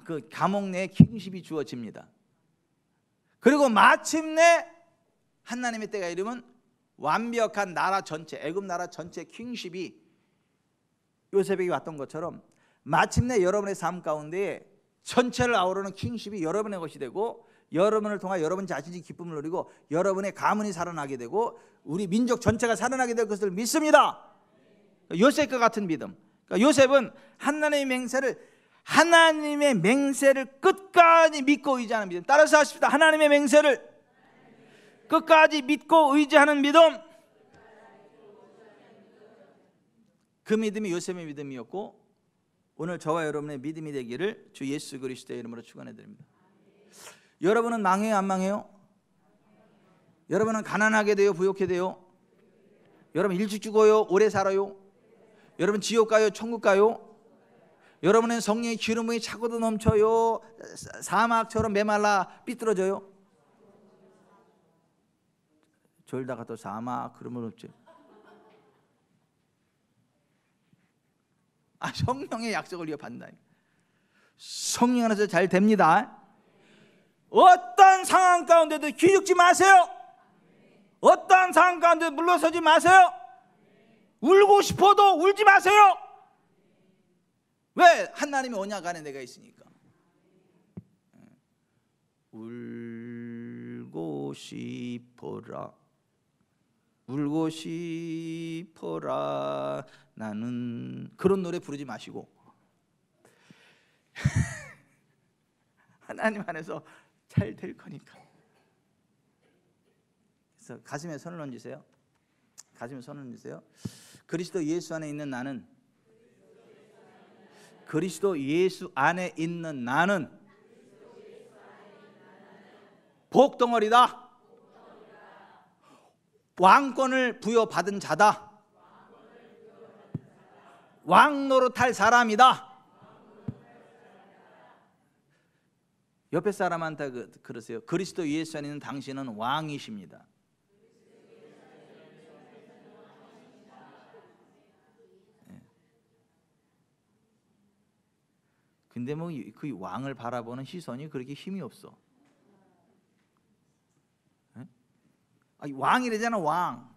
그 감옥 내에 킹십이 주어집니다. 그리고 마침내 하나님의 때가 이르면 완벽한 나라 전체, 애굽 나라 전체 킹십이 요셉에게 왔던 것처럼 마침내 여러분의 삶 가운데 전체를 아우르는 킹십이 여러분의 것이 되고, 여러분을 통해 여러분 자신이 기쁨을 누리고 여러분의 가문이 살아나게 되고 우리 민족 전체가 살아나게 될 것을 믿습니다. 요셉과 같은 믿음. 그러니까 요셉은 하나님의 맹세를 끝까지 믿고 의지하는 믿음. 따라서 하십시다. 하나님의 맹세를 끝까지 믿고 의지하는 믿음. 그 믿음이 요셉의 믿음이었고, 오늘 저와 여러분의 믿음이 되기를 주 예수 그리스도의 이름으로 축원해 드립니다. 여러분은 망해요, 안 망해요? 여러분은 가난하게 돼요, 부욕해 돼요? 여러분 일찍 죽어요, 오래 살아요? 여러분 지옥 가요, 천국 가요? 여러분은 성령의 기름이 차고도 넘쳐요, 사막처럼 메말라 삐뚤어져요? 졸다가 또 사막 그러면 없죠. 성령의 약속을 이어받는다. 성령 안에서 잘 됩니다. 어떤 상황 가운데도 기죽지 마세요. 어떤 상황 가운데도 물러서지 마세요. 울고 싶어도 울지 마세요. 왜? 하나님의 언약 안에 내가 있으니까. 울고 싶어라, 울고 싶어라 나는, 그런 노래 부르지 마시고 하나님 안에서 잘 될 거니까 그래서 가슴에 손을 얹으세요. 가슴에 손을 얹으세요. 그리스도 예수 안에 있는 나는, 그리스도 예수 안에 있는 나는 복덩어리다. 왕권을 부여받은 자다. 왕 노릇할 사람이다. 옆에 사람한테 그러세요. 그리스도 예수 안에 있는 당신은 왕이십니다. 근데 뭐 그 왕을 바라보는 시선이 그렇게 힘이 없어. 왕이래잖아, 왕.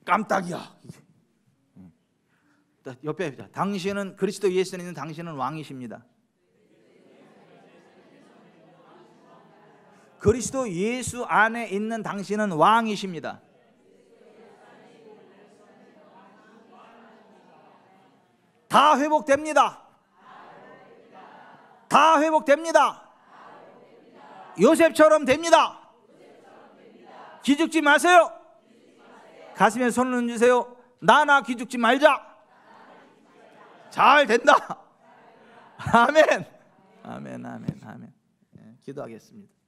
깜짝이야. 옆에 당신은 그리스도 예수 안에 있는 당신은 왕이십니다. 그리스도 예수 안에 있는 당신은 왕이십니다. 다 회복됩니다. 다 회복됩니다. 요셉처럼 됩니다. 기죽지 마세요. 가슴에 손을 얹으세요. 나 기죽지 말자. 잘 된다. 아멘. 아멘. 아멘. 아멘. 기도하겠습니다.